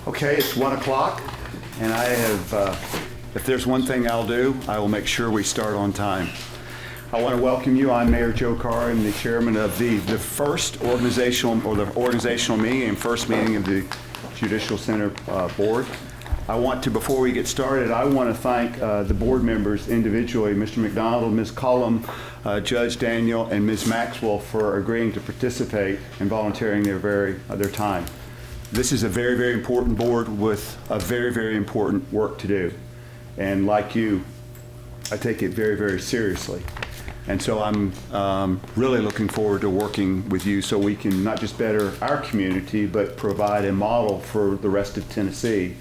Okay, it's 1 o'clock, and I have, if there's one thing I'll do, I will make sure we start on time. I want to welcome you. I'm Mayor Joe Carr. I'm the chairman of the first organizational meeting and first meeting of the Judicial Center Board. I want to, before we get started, I want to thank the board members individually, Mr. McDonald, Ms. Cullum, Judge Daniel, and Ms. Maxwell for agreeing to participate and volunteering their time. This is a very, very important board with a very, very important work to do. And like you, I take it very, very seriously. And so I'm really looking forward to working with you so we can not just better our community, but provide a model for the rest of Tennessee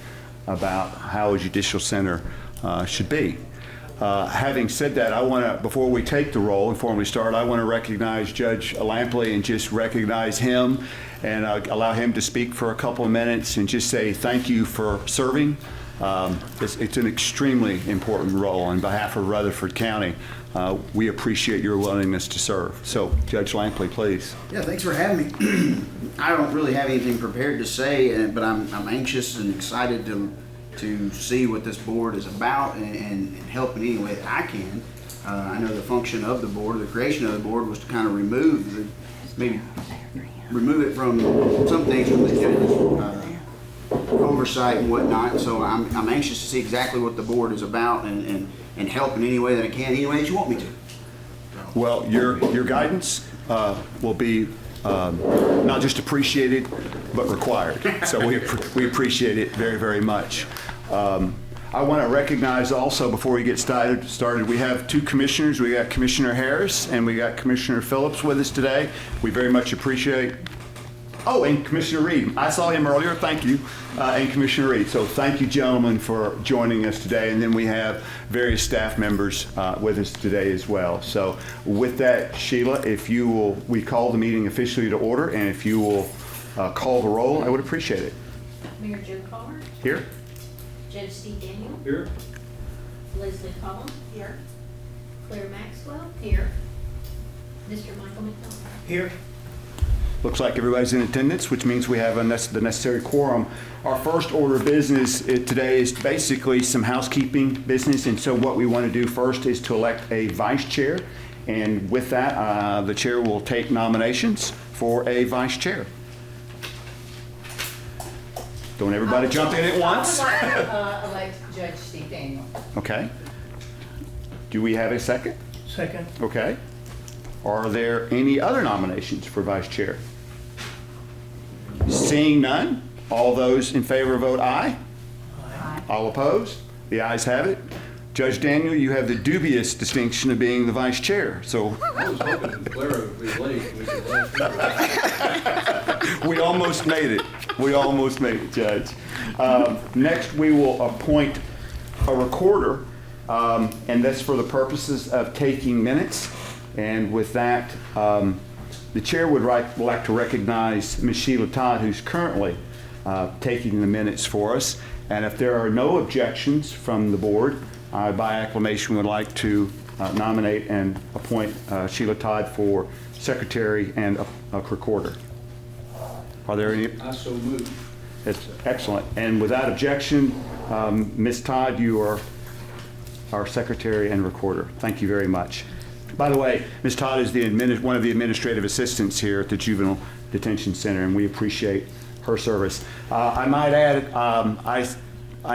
about how a judicial center should be. Having said that, I want to, before we take the roll and formally start, I want to recognize Judge Lampley and just recognize him and allow him to speak for a couple of minutes and just say thank you for serving. It's an extremely important role on behalf of Rutherford County. We appreciate your willingness to serve. So, Judge Lampley, please. Yeah, thanks for having me. I don't really have anything prepared to say, but I'm anxious and excited to see what this board is about and help in any way that I can. I know the function of the board, the creation of the board, was to kind of remove it from some things from the judge's oversight and whatnot. So I'm anxious to see exactly what the board is about and help in any way that I can, any way that you want me to. Well, your guidance will be not just appreciated, but required. So we appreciate it very, very much. I want to recognize also, before we get started, we have two commissioners. We got Commissioner Harris and we got Commissioner Phillips with us today. We very much appreciate. Oh, and Commissioner Reed. I saw him earlier. Thank you. And Commissioner Reed. So thank you, gentlemen, for joining us today. And then we have various staff members with us today as well. So with that, Sheila, if you will, we call the meeting officially to order, and if you will call the roll, I would appreciate it. Mayor Joe Carr. Here. Judge Steve Daniel. Here. Leslie Cullum. Here. Claire Maxwell. Here. Mr. Michael McDonald. Here. Looks like everybody's in attendance, which means we have the necessary quorum. Our first order of business today is basically some housekeeping business, and so what we want to do first is to elect a vice chair, and with that, the chair will take nominations for a vice chair. Don't everybody jump in at once. I would like to elect Judge Steve Daniel. Okay. Do we have a second? Second. Okay. Are there any other nominations for vice chair? Seeing none, all those in favor vote aye. Aye. All opposed? The ayes have it. Judge Daniel, you have the dubious distinction of being the vice chair. So I was hoping Clara would be late. We could let we almost made it. We almost made it, Judge. Next, we will appoint a recorder, and that's for the purposes of taking minutes. And with that, the chair would like to recognize Ms. Sheila Todd, who's currently taking the minutes for us. And if there are no objections from the board, by acclamation, would like to nominate and appoint Sheila Todd for secretary and a recorder. Are there any? I so move. It's excellent. And without objection, Ms. Todd, you are our secretary and recorder. Thank you very much. By the way, Ms. Todd is one of the administrative assistants here at the Juvenile Detention Center, and we appreciate her service. I might add, I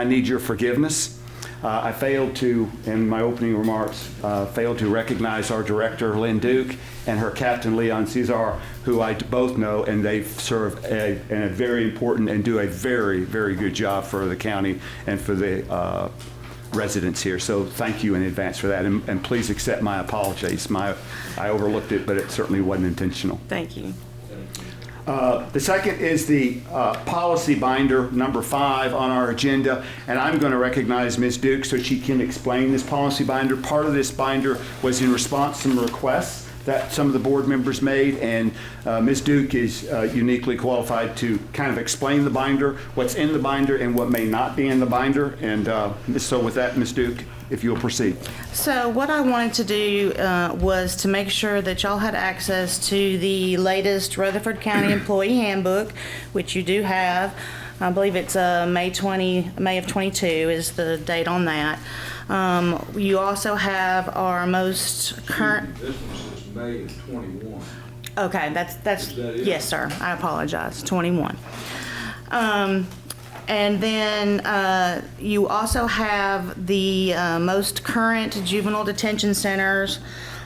need your forgiveness. I failed to, in my opening remarks, failed to recognize our director, Lynn Duke, and her captain, Leon Cesar, who I both know, and they serve in a very important and do a very, very good job for the county and for the residents here. So thank you in advance for that, and please accept my apologies. I overlooked it, but it certainly wasn't intentional. Thank you. The second is the policy binder number 5 on our agenda, and I'm going to recognize Ms. Duke so she can explain this policy binder. Part of this binder was in response to some requests that some of the board members made, and Ms. Duke is uniquely qualified to kind of explain the binder, what's in the binder and what may not be in the binder. And so with that, Ms. Duke, if you'll proceed. So what I wanted to do was to make sure that y'all had access to the latest Rutherford County Employee Handbook, which you do have. I believe it's May of 22 is the date on that. You also have our most current. This one says May of 21. Okay, that's Is that it? yes, sir. I apologize. 21. And then you also have the most current juvenile detention centers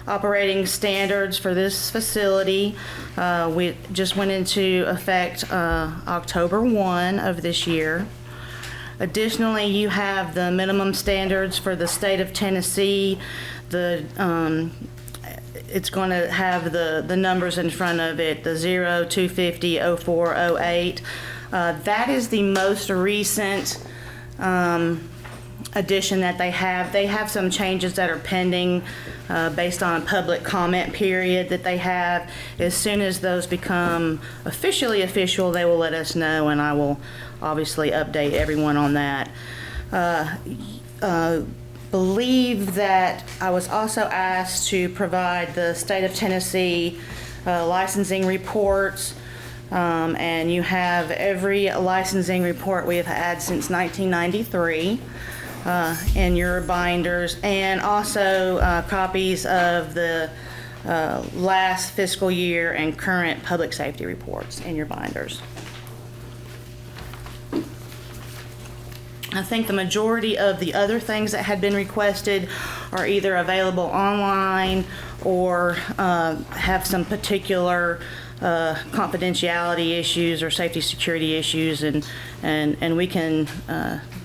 operating standards for this facility. We just went into effect October 1 of this year. Additionally, you have the minimum standards for the state of Tennessee. It's going to have the numbers in front of it, the 0, 250, 04, 08. That is the most recent addition that they have. They have some changes that are pending based on a public comment period that they have. As soon as those become officially official, they will let us know, and I will obviously update everyone on that. Believe that I was also asked to provide the state of Tennessee licensing reports. And you have every licensing report we have had since 1993 in your binders, and also copies of the last fiscal year and current public safety reports in your binders. I think the majority of the other things that had been requested are either available online or have some particular confidentiality issues or safety security issues, and we can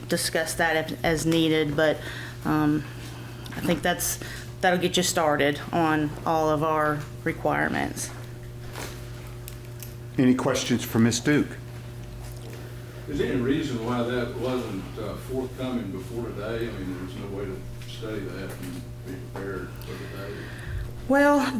discuss that as needed, but I think that'll get you started on all of our requirements. Any questions for Ms. Duke? Is there any reason why that wasn't forthcoming before today? I mean, there's no way to study that and be prepared for today. Well,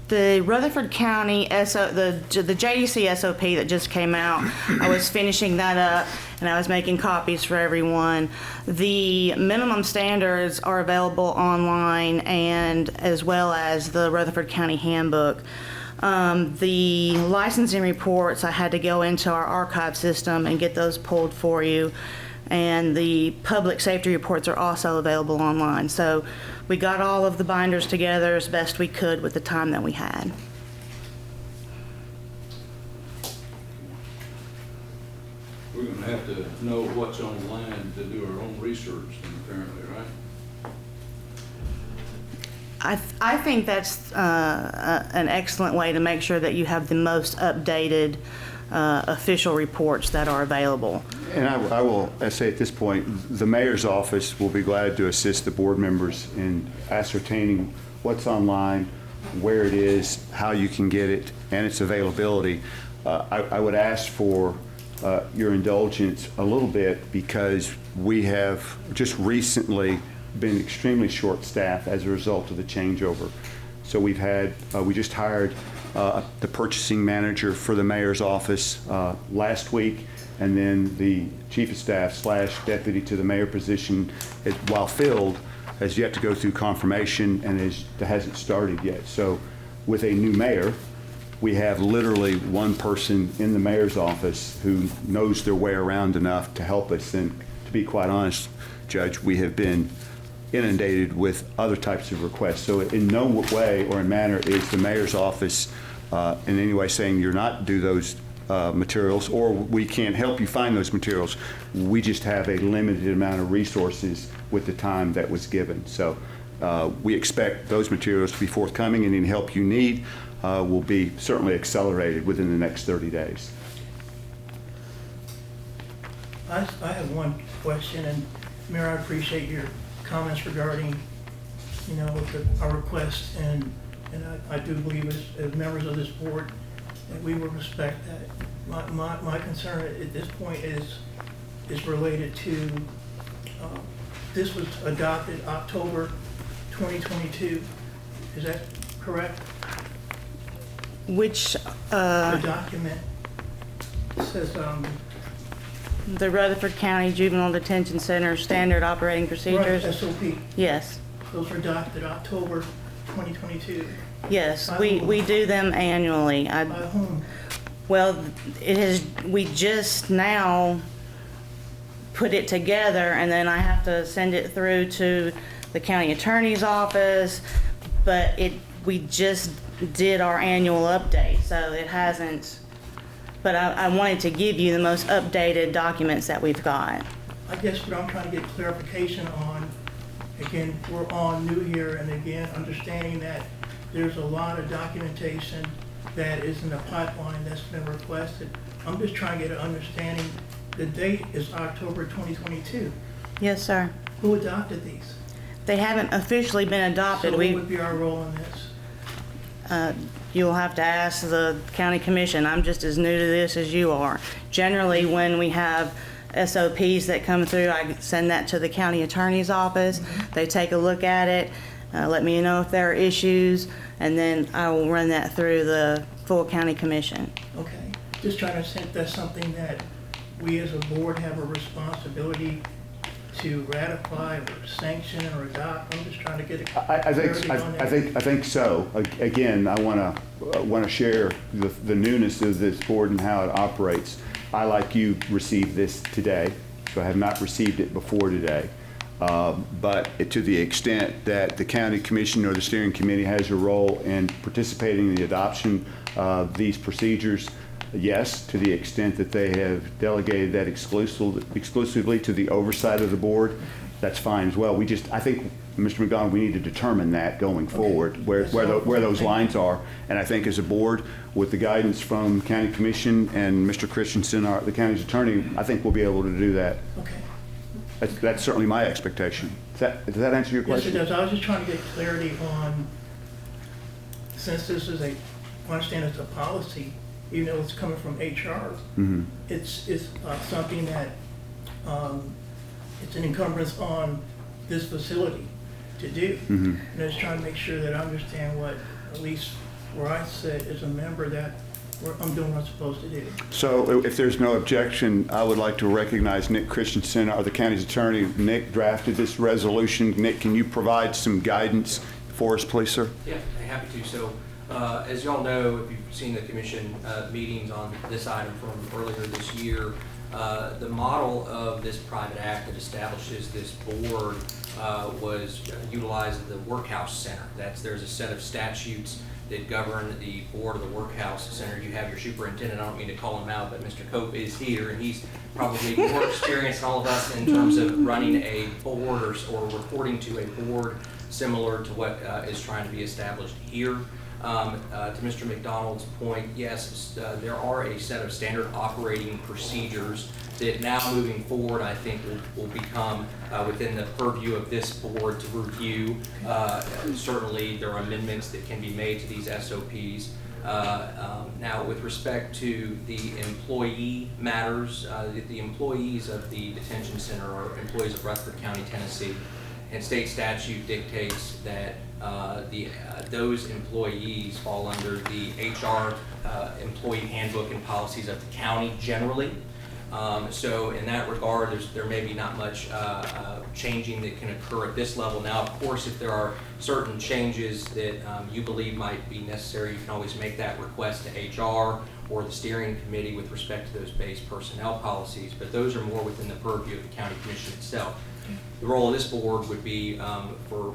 the Rutherford County the JDC SOP that just came out, I was finishing that up and I was making copies for everyone. The minimum standards are available online, and as well as the Rutherford County handbook. The licensing reports, I had to go into our archive system and get those pulled for you. And the public safety reports are also available online. So we got all of the binders together as best we could with the time that we had. We're going to have to know what's online to do our own research, apparently, right? I think that's an excellent way to make sure that you have the most updated official reports that are available. And I will say at this point, the mayor's office will be glad to assist the board members in ascertaining what's online, where it is, how you can get it, and its availability. I would ask for your indulgence a little bit, because we have just recently been extremely short-staffed as a result of the changeover. So we just hired the purchasing manager for the mayor's office last week, and then the chief of staff / deputy to the mayor position, while filled, has yet to go through confirmation and hasn't started yet. So with a new mayor, we have literally one person in the mayor's office who knows their way around enough to help us. And to be quite honest, Judge, we have been inundated with other types of requests. So in no way or in manner is the mayor's office in any way saying you're not do those materials, or we can't help you find those materials. We just have a limited amount of resources with the time that was given. So we expect those materials to be forthcoming, and any help you need will be certainly accelerated within the next 30 days. I have one question, and Mayor, I appreciate your comments regarding, our request, and I do believe as members of this board that we will respect that. My concern at this point is related to, this was adopted October 2022. Is that correct? Which, The document says, the Rutherford County Juvenile Detention Center Standard Operating Procedures? right, SOP. Yes. Those were adopted October 2022? Yes, By we whom? do them annually. By whom? Well, we just now put it together, and then I have to send it through to the county attorney's office, but we just did our annual update, so it hasn't, but I wanted to give you the most updated documents that we've got. I guess what I'm trying to get clarification on, again, we're all new here, and again, understanding that there's a lot of documentation that is in the pipeline that's been requested. I'm just trying to get an understanding. The date is October 2022. Yes, sir. Who adopted these? They haven't officially been adopted. So what would be our role in this? You'll have to ask the county commission. I'm just as new to this as you are. Generally, when we have SOPs that come through, I send that to the county attorney's office. They take a look at it, let me know if there are issues, and then I will run that through the full county commission. Okay, just trying to say if that's something that we as a board have a responsibility to ratify or sanction or adopt. I'm just trying to get a clarity on that. I think so. Again, I want to share the newness of this board and how it operates. I, like you, received this today, so I have not received it before today. But to the extent that the county commission or the steering committee has a role in participating in the adoption of these procedures, yes, to the extent that they have delegated that exclusively to the oversight of the board, that's fine as well. I think, Mr. McDonald, we need to determine that going forward, where those lines are. And I think as a board, with the guidance from county commission and Mr. Christensen, the county's attorney, I think we'll be able to do that. Okay. That's certainly my expectation. Does that answer your Yes, it question? does. I was just trying to get clarity on, since this is I understand it's a policy, even though it's coming from HR, it's something that, it's an encumbrance on this facility to do. And I was trying to make sure that I understand what, at least where I sit as a member, that I'm doing what I'm supposed to do. So if there's no objection, I would like to recognize Nick Christensen, the county's attorney. Nick drafted this resolution. Nick, can you provide some guidance for us, please, sir? Yeah, I'm happy to. So, as you all know, if you've seen the commission meetings on this item from earlier this year, the model of this private act that establishes this board was utilized the Workhouse Center. There's a set of statutes that govern the board of the Workhouse Center. You have your superintendent, I don't mean to call him out, but Mr. Cope is here, and he's probably more experienced than all of us in terms of running a board or reporting to a board similar to what is trying to be established here. To Mr. McDonald's point, yes, there are a set of standard operating procedures that now moving forward, I think will become within the purview of this board to review. Certainly, there are amendments that can be made to these SOPs. Now, with respect to the employee matters, the employees of the detention center are employees of Rutherford County, Tennessee, and state statute dictates that those employees fall under the HR employee handbook and policies of the county generally. So in that regard, there may be not much changing that can occur at this level. Now, of course, if there are certain changes that you believe might be necessary, you can always make that request to HR or the steering committee with respect to those base personnel policies, but those are more within the purview of the county commission itself. The role of this board would be, for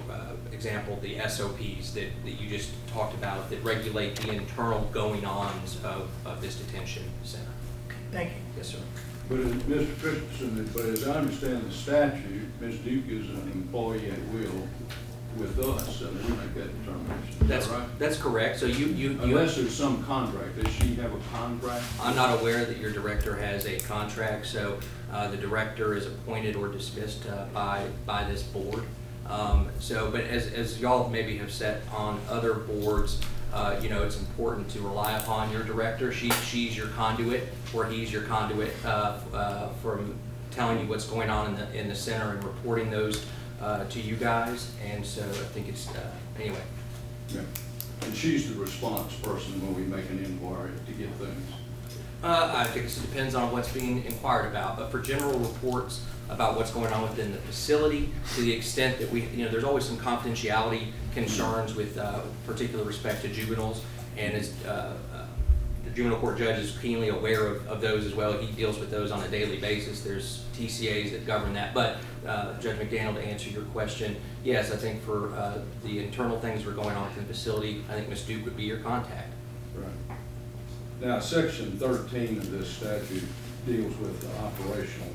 example, the SOPs that you just talked about that regulate the internal going-ons of this detention center. Thank you. Yes, sir. But Mr. Christensen, but as I understand the statute, Ms. Duke is an employee at will with us, and we make that determination. Is that right? That's correct. So you Unless there's some contract. Does she have a contract? I'm not aware that your director has a contract, so the director is appointed or dismissed by this board. But as y'all maybe have said on other boards, it's important to rely upon your director. She's your conduit, or he's your conduit from telling you what's going on in the center and reporting those to you guys. And so I think it's anyway. Yeah. And she's the response person when we make an inquiry to get things. I think it depends on what's being inquired about, but for general reports about what's going on within the facility, to the extent that there's always some confidentiality concerns with particular respect to juveniles, and as the juvenile court judge is keenly aware of those as well. He deals with those on a daily basis. There's TCAs that govern that. But Judge McDaniel, to answer your question, yes, I think for the internal things that are going on within the facility, I think Ms. Duke would be your contact. Right. Now, section 13 of this statute deals with the operational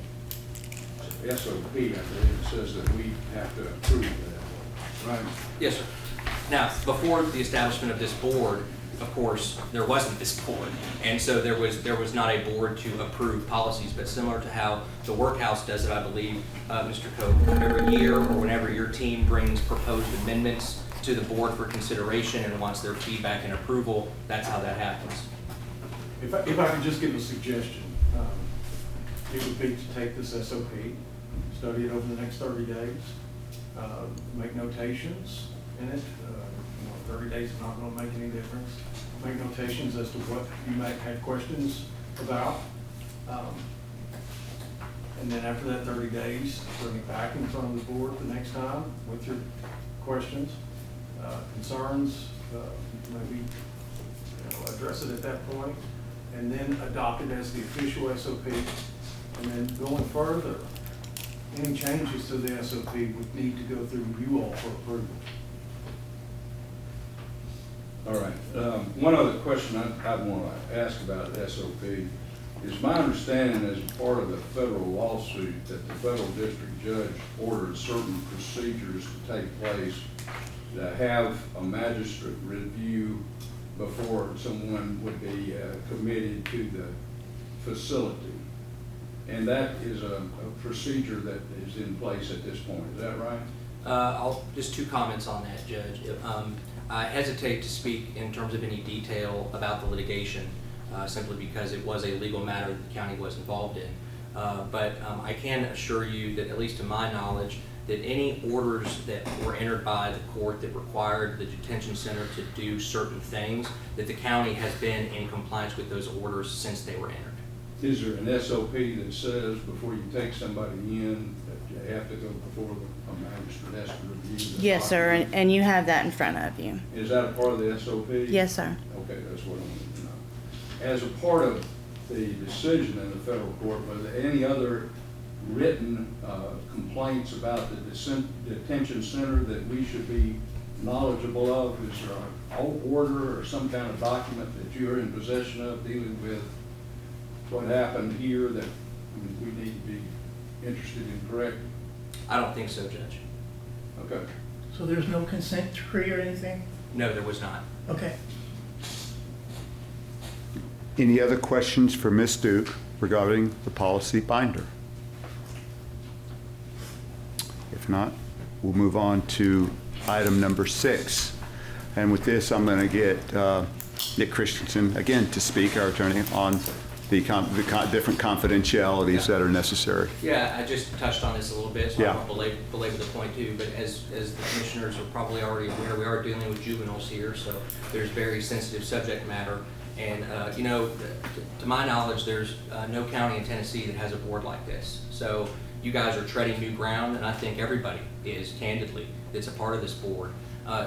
SOP. I believe it says that we have to approve that, right? Yes, sir. Now, before the establishment of this board, of course, there wasn't this board, and so there was not a board to approve policies. But similar to how the workhouse does it, I believe, Mr. Cope, every year or whenever your team brings proposed amendments to the board for consideration and wants their feedback and approval, that's how that happens. If I could just give a suggestion, it would be to take this SOP, study it over the next 30 days, make notations in it. 30 days is not going to make any difference. Make notations as to what you might have questions about. And then after that 30 days, bring it back in front of the board the next time with your questions, concerns, maybe address it at that point, and then adopt it as the official SOP. And then going further, any changes to the SOP would need to go through you all for approval. All right. One other question I want to ask about the SOP is my understanding as part of the federal lawsuit that the federal district judge ordered certain procedures to take place to have a magistrate review before someone would be committed to the facility. And that is a procedure that is in place at this point. Is that right? Just two comments on that, Judge. I hesitate to speak in terms of any detail about the litigation, simply because it was a legal matter that the county was involved in. But I can assure you that, at least to my knowledge, that any orders that were entered by the court that required the detention center to do certain things, that the county has been in compliance with those orders since they were entered. Is there an SOP that says before you take somebody in that you have to go before a magistrate has to review? Yes, sir, and you have that in front of you. Is that a part of the SOP? Yes, sir. Okay, that's what I wanted to know. As a part of the decision in the federal court, were there any other written complaints about the detention center that we should be knowledgeable of? Is there an order or some kind of document that you're in possession of dealing with what happened here that we need to be interested in correcting? I don't think so, Judge. Okay. So there's no consent decree or anything? No, there was not. Okay. Any other questions for Ms. Duke regarding the policy binder? If not, we'll move on to item number 6. And with this, I'm going to get Nick Christensen again to speak, our attorney, on the different confidentialities that are necessary. Yeah, I just touched on this a little bit, so Yeah. I won't belabor the point too, but as the commissioners are probably already aware, we are dealing with juveniles here, so there's very sensitive subject matter. And, to my knowledge, there's no county in Tennessee that has a board like this. So you guys are treading new ground, and I think everybody is, candidly, that's a part of this board.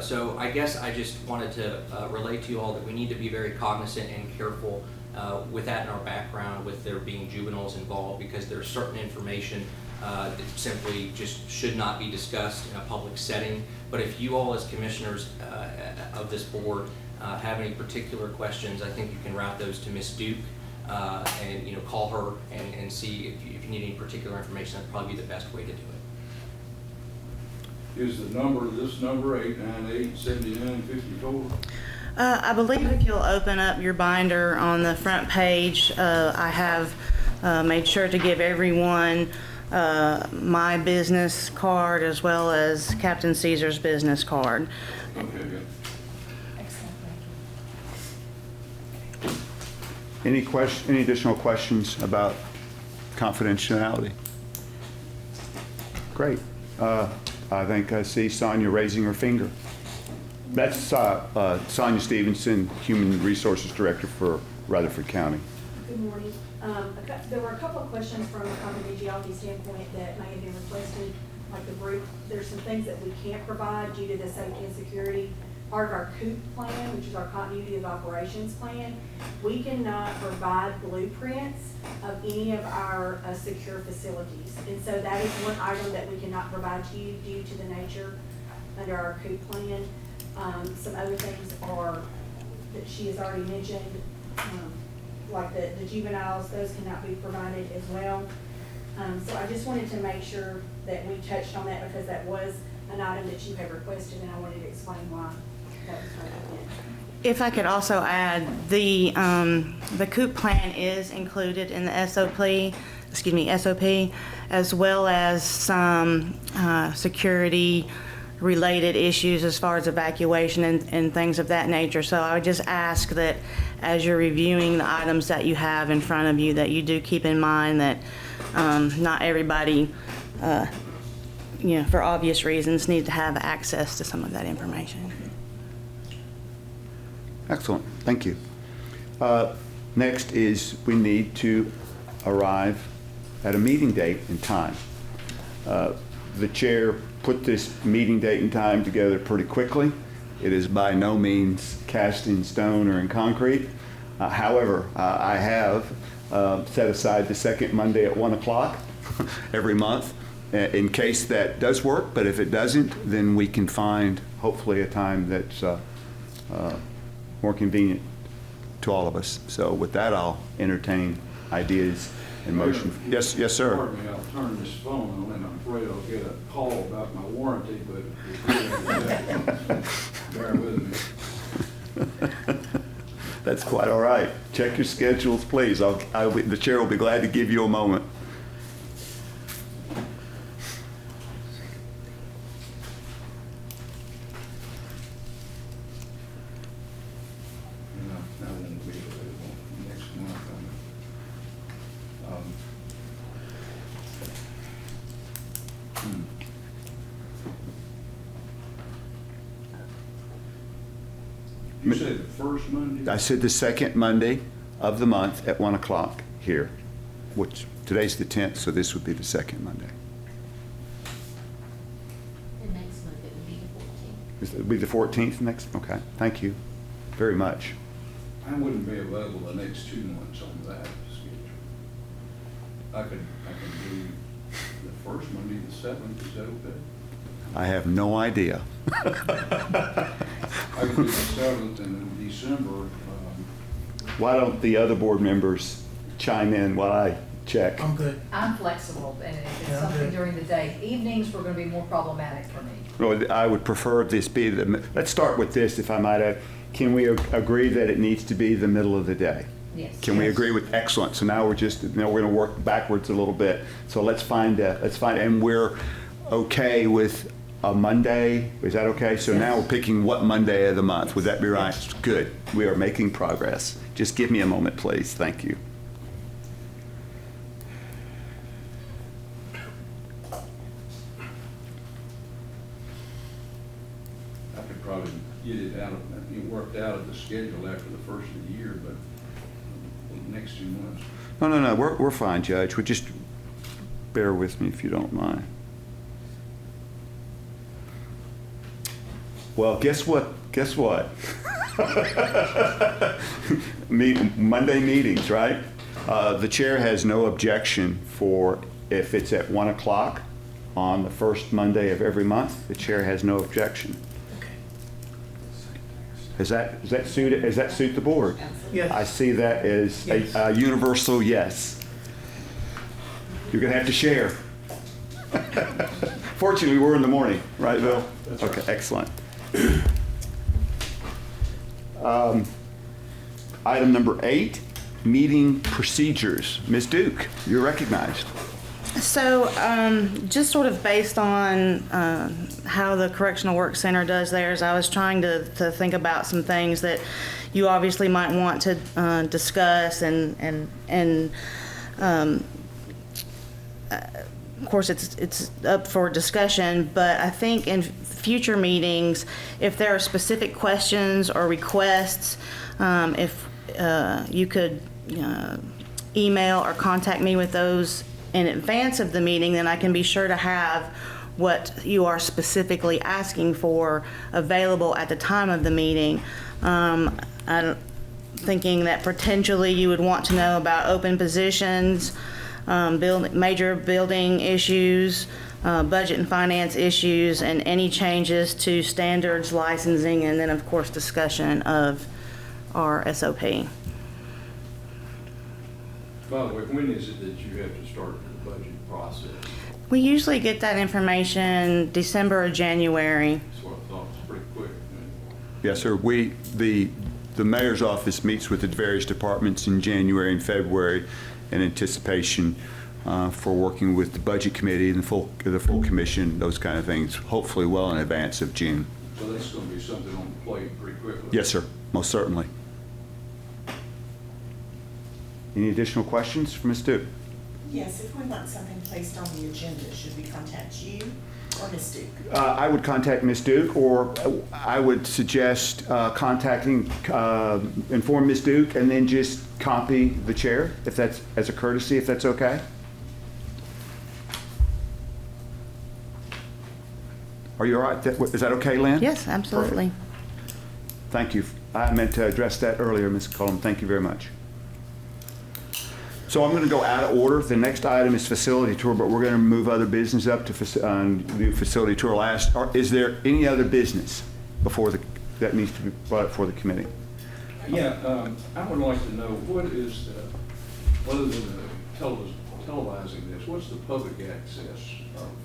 So I guess I just wanted to relate to you all that we need to be very cognizant and careful with that in our background, with there being juveniles involved, because there's certain information that simply just should not be discussed in a public setting. But if you all as commissioners of this board have any particular questions, I think you can route those to Ms. Duke and call her and see if you need any particular information. That'd probably be the best way to do it. Is the number, this number, 898-7954? I believe if you'll open up your binder on the front page, I have made sure to give everyone my business card as well as Captain Caesar's business card. Okay, good. Any additional questions about confidentiality? Great. I think I see Sonia raising her finger. That's Sonia Stevenson, Human Resources Director for Rutherford County. Good morning. There were a couple of questions from a confidentiality standpoint that may have been requested. like the group, there's some things that we can't provide due to the safety and security. Part of our COOP plan, which is our continuity of operations plan, we cannot provide blueprints of any of our secure facilities. And so that is one item that we cannot provide to you due to the nature under our COOP plan. Some other things are that she has already mentioned, like the juveniles, those cannot be provided as well. So I just wanted to make sure that we touched on that because that was an item that you had requested, and I wanted to explain why that was recommended. If I could also add, the COOP plan is included in the SOP, as well as some security-related issues as far as evacuation and things of that nature. So I would just ask that as you're reviewing the items that you have in front of you, that you do keep in mind that not everybody, for obvious reasons, needs to have access to some of that information. Excellent, thank you. Next is we need to arrive at a meeting date and time. The chair put this meeting date and time together pretty quickly. It is by no means cast in stone or in concrete. However, I have set aside the second Monday at 1 o'clock every month in case that does work, but if it doesn't, then we can find hopefully a time that's more convenient to all of us. So with that, I'll entertain ideas and motion. Yes, sir. Pardon me, I'll turn this phone on and I'm afraid I'll get a call about my warranty, but bear with me. That's quite all right. Check your schedules, please. The chair will be glad to give you a moment. That won't be available next month. You said the first Monday? I said the second Monday of the month at 1 o'clock here, which today's the 10th, so this would be the second Monday. And next month it would be the 14th. It would be the 14th next? Okay, thank you very much. I wouldn't be available the next 2 months on that schedule. I could do the first Monday, the 7th, is that okay? I have no idea. I could do the 7th and in December. Why don't the other board members chime in while I check? I'm good. I'm flexible, and if it's Yeah, I'm something good. during the day, evenings were gonna be more problematic for me. Well, I would prefer this be let's start with this, if I might add. Can we agree that it needs to be the middle of the day? Yes. Can we agree with excellent? So now we're going to work backwards a little bit. So let's find, and we're okay with a Monday. Is that okay? So now we're picking what Monday of the month. Would that be right? Good. We are making progress. Just give me a moment, please. Thank you. I could probably get it worked out of the schedule after the first of the year, but the next 2 months. No. We're fine, Judge. Would just bear with me if you don't mind. Well, guess what? Monday meetings, right? The chair has no objection for if it's at 1 o'clock on the first Monday of every month. The chair has no objection. Does that suit the board? Yes. I see that as a universal yes. You're gonna have to share. Fortunately, we're in the morning, right, Bill? That's Okay, right. excellent. Item number 8, meeting procedures. Ms. Duke, you're recognized. So, just sort of based on how the Correctional Work Center does theirs, I was trying to think about some things that you obviously might want to discuss, and of course it's up for discussion. But I think in future meetings, if there are specific questions or requests, if you could email or contact me with those in advance of the meeting, then I can be sure to have what you are specifically asking for available at the time of the meeting. Thinking that potentially you would want to know about open positions, major building issues, budget and finance issues, and any changes to standards, licensing, and then, of course, discussion of our SOP. By the way, when is it that you have to start the budget process? We usually get that information December or January. That's what I thought, it's pretty quick. Yes, sir. The mayor's office meets with the various departments in January and February in anticipation for working with the budget committee and the full commission, those kind of things, hopefully well in advance of June. So that's going to be something on the plate pretty quickly. Yes, sir. Most certainly. Any additional questions for Ms. Duke? Yes, if we want something placed on the agenda, should we contact you or Ms. Duke? I would contact Ms. Duke, or I would suggest inform Ms. Duke and then just copy the chair, if that's, as a courtesy, if that's okay. Are you all right? Is that okay, Lynn? Yes, absolutely. Perfect. Thank you. I meant to address that earlier, Ms. Cullum. Thank you very much. So I'm going to go out of order. The next item is facility tour, but we're going to move other business up to do facility tour last. Is there any other business before that needs to be brought up for the committee? Yeah, I would like to know what is, other than televising this, what's the public access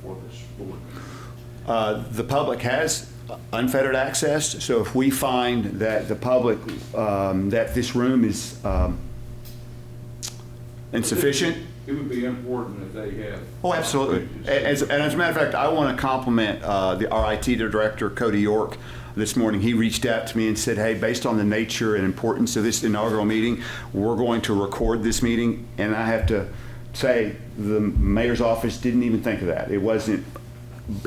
for this board meeting? The public has unfettered access, so if we find that the public, that this room is insufficient. It would be important if they have. Oh, absolutely. And as a matter of fact, I want to compliment our IT director, Cody York. This morning, he reached out to me and said, hey, based on the nature and importance of this inaugural meeting, we're going to record this meeting. And I have to say, the mayor's office didn't even think of that. It wasn't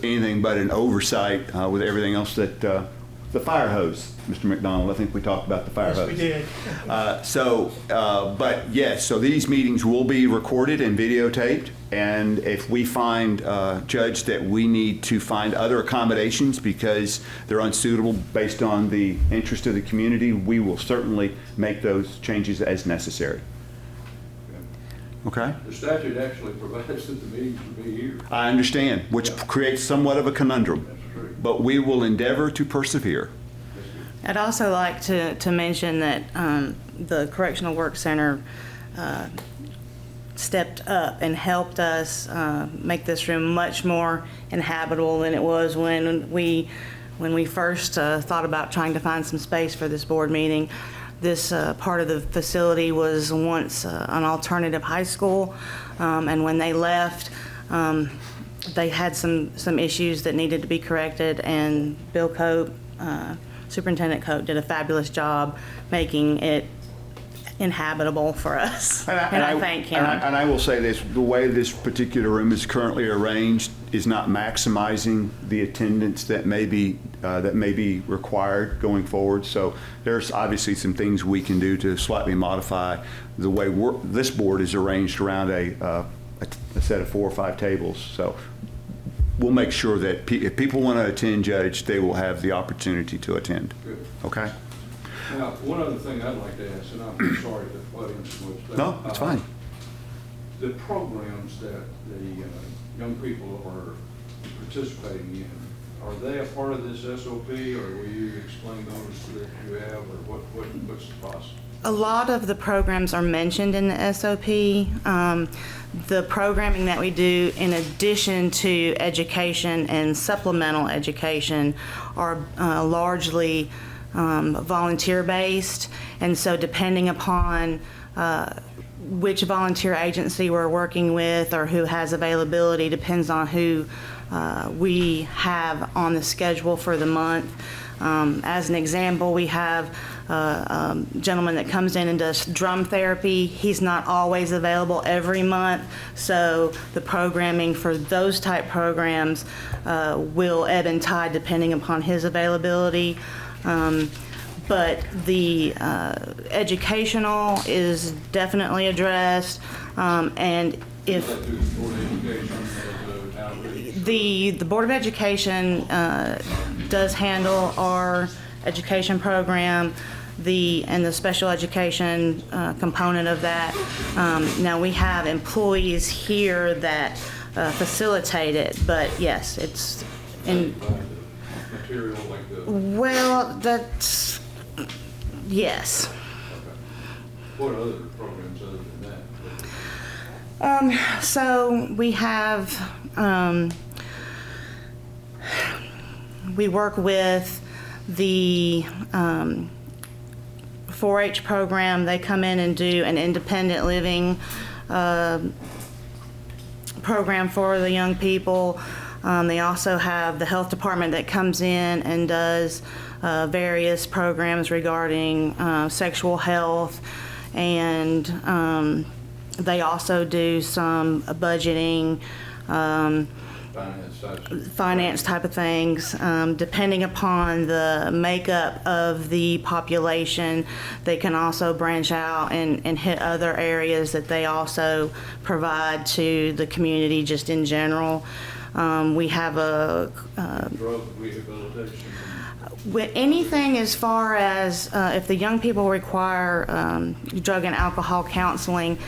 anything but an oversight with everything else that the fire hose, Mr. McDonald. I think we talked about the fire hose. Yes, we did. But yes, so these meetings will be recorded and videotaped. And if we find, Judge, that we need to find other accommodations because they're unsuitable based on the interest of the community, we will certainly make those changes as necessary. Okay? The statute actually provides that the meetings will be here. I understand, which creates somewhat of a conundrum. That's true. But we will endeavor to persevere. I'd also like to mention that the Correctional Work Center stepped up and helped us make this room much more inhabitable than it was when we first thought about trying to find some space for this board meeting. This part of the facility was once an alternative high school, and when they left, they had some issues that needed to be corrected, and Bill Cope, Superintendent Cope, did a fabulous job making it inhabitable for us, and I thank him. And I will say this, the way this particular room is currently arranged is not maximizing the attendance that may be required going forward. So there's obviously some things we can do to slightly modify the way this board is arranged around a set of 4 or 5 tables. So we'll make sure that if people want to attend, Judge, they will have the opportunity to attend. Good. Okay? Now, one other thing I'd like to ask, and I'm sorry to butt in so much. But, No, it's fine. The programs that the young people are participating in, are they a part of this SOP, or will you explain those that you have, or what's the process? A lot of the programs are mentioned in the SOP. The programming that we do in addition to education and supplemental education are largely volunteer-based, and so depending upon which volunteer agency we're working with or who has availability depends on who we have on the schedule for the month. As an example, we have a gentleman that comes in and does drum therapy. He's not always available every month, so the programming for those type programs will ebb and tide depending upon his availability. But the educational is definitely addressed, and if The Board of Education does handle our education program, and the special education component of that. Now, we have employees here that facilitate it, but yes, it's in. Material like the, Well, that's, yes. what other programs other than that? So we have, we work with the 4-H program. They come in and do an independent living program for the young people. They also have the health department that comes in and does various programs regarding sexual health, and they also do some budgeting, finance type of things. Depending upon the makeup of the population, they can also branch out and hit other areas that they also provide to the community just in general. We have a Drug rehabilitation. with anything as far as if the young people require drug and alcohol counseling,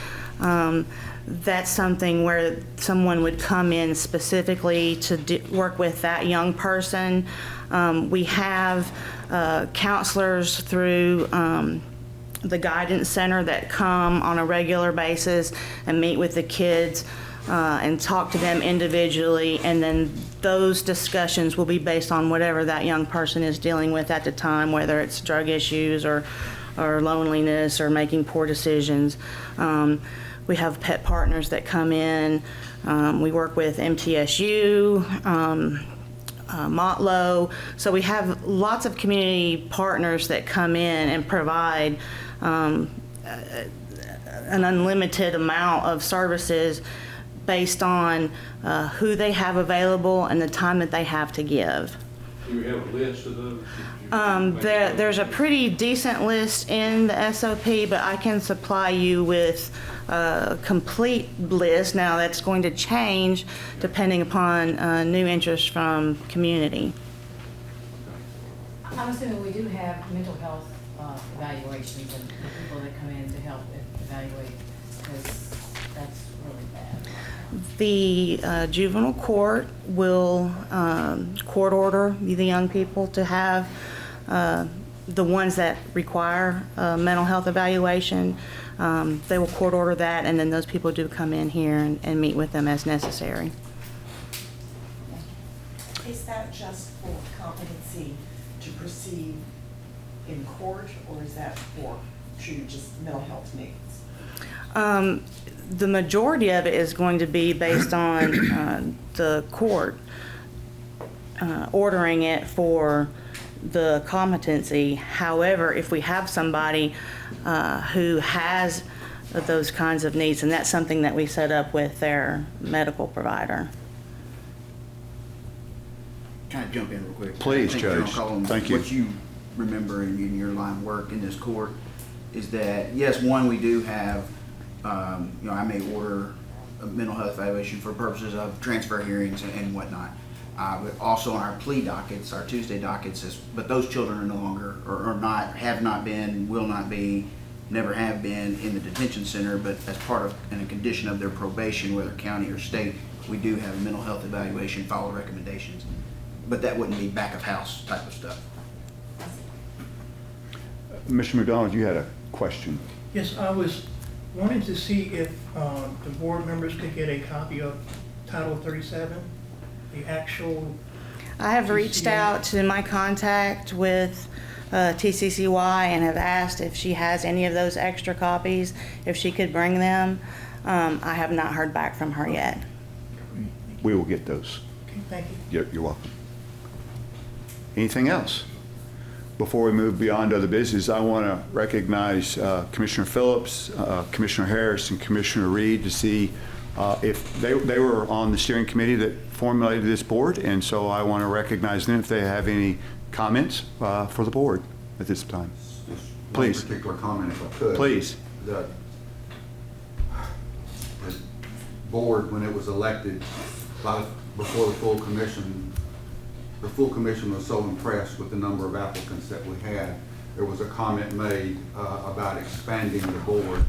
that's something where someone would come in specifically to work with that young person. We have counselors through the guidance center that come on a regular basis and meet with the kids and talk to them individually, and then those discussions will be based on whatever that young person is dealing with at the time, whether it's drug issues or loneliness or making poor decisions. We have pet partners that come in. We work with MTSU, Motlow. So we have lots of community partners that come in and provide an unlimited amount of services based on who they have available and the time that they have to give. Do we have a list of those? There's a pretty decent list in the SOP, but I can supply you with a complete list. Now, that's going to change depending upon new interest from community. I'm assuming we do have mental health evaluations and people that come in to help evaluate, because that's really bad. The juvenile court will court order the young people to have the ones that require mental health evaluation. They will court order that, and then those people do come in here and meet with them as necessary. Is that just for competency to proceed in court, or is that for true just mental health needs? The majority of it is going to be based on the court ordering it for the competency. However, if we have somebody who has those kinds of needs, and that's something that we set up with their medical provider. Can I jump in real quick? Please, I think General Judge. Collins, Thank you. What you remember in your line of work in this court is that, yes, one, we do have, I may order a mental health evaluation for purposes of transfer hearings and whatnot. But also on our plea dockets, our Tuesday dockets, but those children are no longer, or not, have not been, will not be, never have been in the detention center, but as part of, and a condition of their probation, whether county or state, we do have a mental health evaluation, follow recommendations. But that wouldn't be back of house type of stuff. Mr. McDonald, you had a question. Yes, I was wanting to see if the board members could get a copy of Title 37, the actual. I have reached out to my contact with TCCY and have asked if she has any of those extra copies, if she could bring them. I have not heard back from her yet. We will get those. Okay, thank you. You're welcome. Anything else? Before we move beyond other business, I want to recognize Commissioner Phillips, Commissioner Harris, and Commissioner Reed to see if they were on the steering committee that formulated this board, and so I want to recognize them if they have any comments for the board at this time. Please. One particular comment, if I could. Please. The board, when it was elected by the before the full commission was so impressed with the number of applicants that we had, there was a comment made about expanding the board.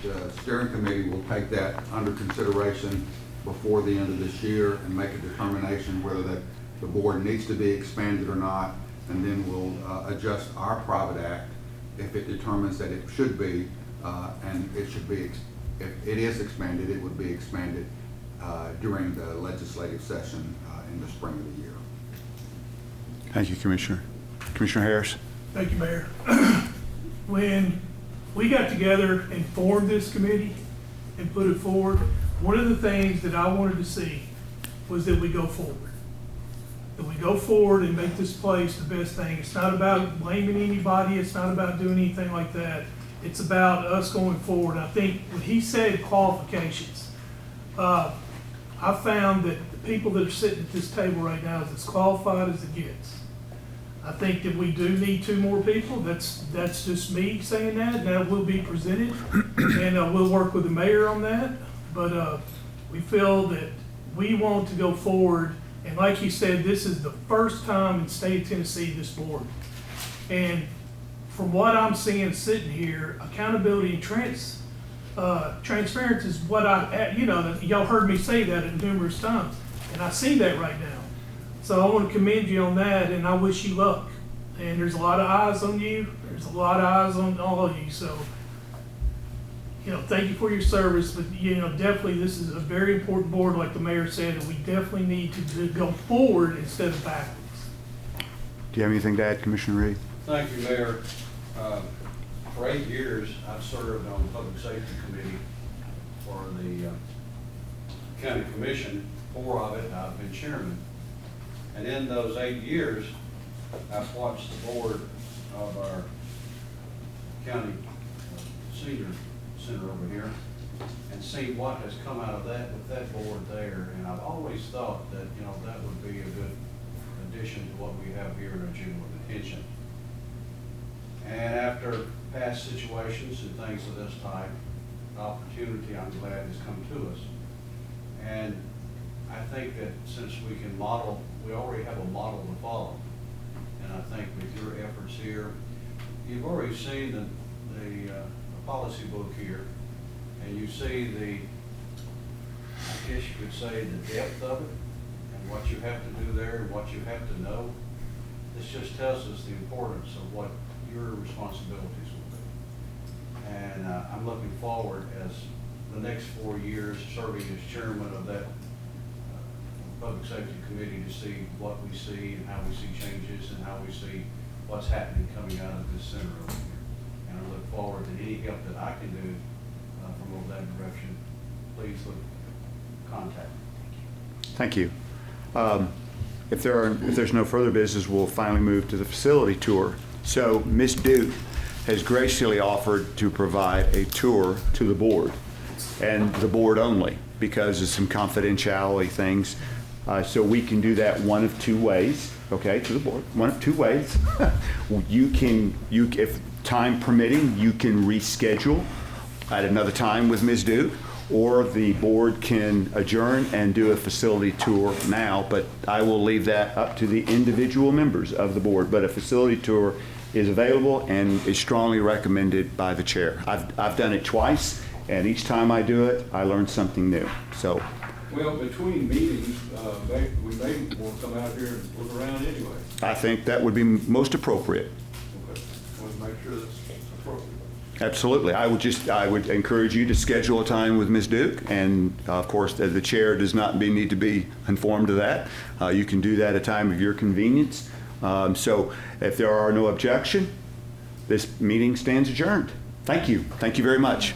The steering committee will take that under consideration before the end of this year and make a determination whether the board needs to be expanded or not, and then we'll adjust our private act if it determines that it should be, and it should be, if it is expanded, it would be expanded during the legislative session in the spring of the year. Thank you, Commissioner. Commissioner Harris? Thank you, Mayor. When we got together and formed this committee and put it forward, one of the things that I wanted to see was that we go forward. That we go forward and make this place the best thing. It's not about blaming anybody. It's not about doing anything like that. It's about us going forward. I think when he said qualifications, I found that the people that are sitting at this table right now is as qualified as it gets. I think that we do need 2 more people. That's just me saying that. And that will be presented, and we'll work with the mayor on that. But we feel that we want to go forward. And like you said, this is the first time in the state of Tennessee this board. And from what I'm seeing sitting here, accountability and transparency is what y'all heard me say that numerous times. And I see that right now. So I want to commend you on that, and I wish you luck. And there's a lot of eyes on you. There's a lot of eyes on all of you. So, thank you for your service. But, definitely this is a very important board, like the mayor said, and we definitely need to go forward instead of backwards. Do you have anything to add, Commissioner Reed? Thank you, Mayor. For 8 years, I've served on the Public Safety Committee for the County Commission. 4 of it, I've been chairman. And in those 8 years, I've watched the board of our county senior center over here and seen what has come out of that with that board there. And I've always thought that, that would be a good addition to what we have here in our juvenile detention. And after past situations and things of this type, the opportunity, I'm glad, has come to us. And I think that since we can model, we already have a model to follow. And I think with your efforts here, you've already seen the policy book here, and you see I guess you could say, the depth of it and what you have to do there and what you have to know. This just tells us the importance of what your responsibilities will be. And I'm looking forward as the next 4 years serving as chairman of that Public Safety Committee to see what we see and how we see changes and how we see what's happening coming out of this center over here. And I look forward to any help that I can do from over that direction. Please contact me. Thank you. If there's no further business, we'll finally move to the facility tour. So Ms. Duke has graciously offered to provide a tour to the board, and the board only, because of some confidentiality things. So we can do that one of 2 ways, okay, to the board, one of 2 ways. If time permitting, you can reschedule at another time with Ms. Duke, or the board can adjourn and do a facility tour now, but I will leave that up to the individual members of the board. But a facility tour is available and is strongly recommended by the chair. I've done it twice, and each time I do it, I learn something new. So. Well, between meetings, we may want to come out here and look around anyway. I think that would be most appropriate. Okay. Want to make sure that's appropriate. Absolutely. I would encourage you to schedule a time with Ms. Duke, and of course, the chair does not need to be informed of that. You can do that at a time of your convenience. So if there are no objection, this meeting stands adjourned. Thank you. Thank you very much.